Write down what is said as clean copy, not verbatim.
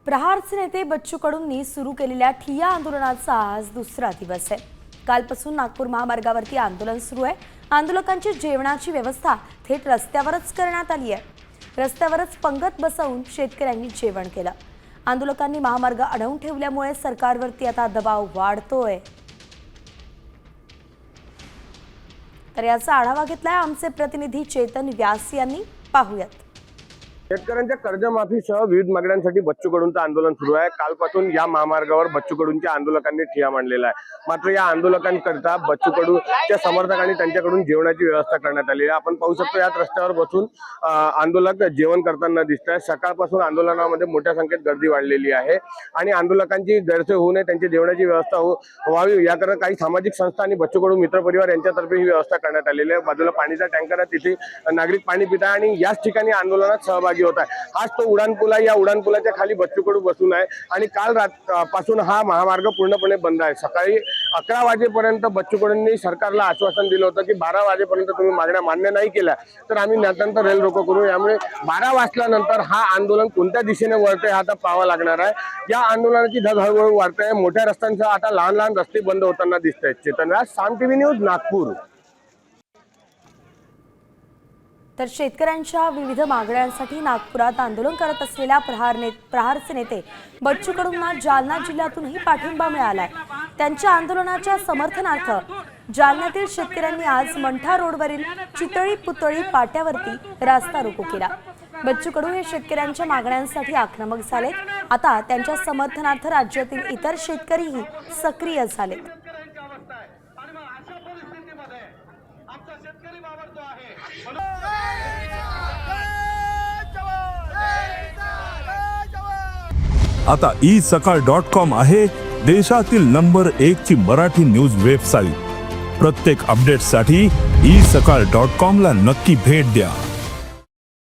प्रहारचे नेते बच्चू कडूंनी सुरू केलेल्या ठिय्या आंदोलनाचा आज दुसरा दिवस आहे। कालपासून नागपूर महामार्गावरती आंदोलन सुरू आहे। आंदोलकांची जेवणाची व्यवस्था थेट रस्त्यावरच करण्यात आली आहे। रस्त्यावरच पंगत बसवून शेतकऱ्यांनी जेवण केलं। आंदोलकांनी महामार्ग अडवून ठेवल्यामुळे सरकारवरती आता दबाव वाढतोय। तर याचा आढावा घेतलाय आमचे प्रतिनिधी चेतन व्यास यांनी। पाहूयात। शेतकऱ्यांच्या कर्जमाफीसह विविध मागण्यांसाठी बच्चू कडूंचं आंदोलन सुरू आहे। कालपासून या महामार्गावर बच्चू कडूंच्या आंदोलकांनी ठिय्या मांडलेला आहे। मात्र या आंदोलकांकरता बच्चू कडूच्या समर्थकांनी त्यांच्याकडून जेवणाची व्यवस्था करण्यात आली आहे। आपण पाहू शकतो याच रस्त्यावर बसून आंदोलक जेवण करताना दिसत आहेत। सकाळपासून आंदोलनामध्ये मोठ्या संख्येत गर्दी वाढलेली आहे आणि आंदोलकांची गैरसोय होऊ नये, त्यांची जेवणाची व्यवस्था व्हावी याकरता काही सामाजिक संस्था आणि बच्चू कडू मित्र परिवार यांच्यातर्फे ही व्यवस्था करण्यात आलेली आहे। बाजूला पाणीचा टँकर आहे, तिथे नागरिक पाणी पित आहे आणि याच ठिकाणी आंदोलनात सहभागी होत आहे। हाच तो उडानपूल आहे। या उडानपुलाच्या खाली बच्चू कडू बसून आहे आणि काल पासून हा महामार्ग पूर्णपणे बंद आहे। सकाळी 11 वाजेपर्यंत बच्चू कडूंनी सरकारला आश्वासन दिलं होतं की 12 वाजेपर्यंत तुम्ही मागण्या मान्य नाही केल्या तर आम्ही नंतर रेल रोको करू। यामुळे 12 वाजल्यानंतर हा आंदोलन कोणत्या दिशेने वळते हा आता पाहावा लागणार आहे। या आंदोलनाची धग हळूहळू वाढते आहे। मोठ्या रस्त्यांसह आता लहान लहान रस्ते बंद होताना दिसत आहेत। चेतन व्यास, साम टीव्ही न्यूज, नागपूर। तर शेतकऱ्यांच्या विविध मागण्यांसाठी नागपुरात आंदोलन करत असलेल्या प्रहारचे नेते बच्चू कडूंना जालना जिल्ह्यातूनही पाठिंबा मिळालाय। त्यांच्या आंदोलनाच्या समर्थनार्थ जालन्यातील शेतकऱ्यांनी आज मंठा रोडवरील चितळी पुतळी पाट्यावरती रास्ता रोको केला। बच्चू कडू हे शेतकऱ्यांच्या मागण्यांसाठी आक्रमक झालेत। आता त्यांच्या समर्थनार्थ राज्यातील इतर शेतकरीही सक्रिय झालेत। आता isakal.com आहे देशातील नंबर 1 ची मराठी न्यूज वेबसाईट। प्रत्येक अपडेटसाठी isakal.com ला नक्की भेट द्या।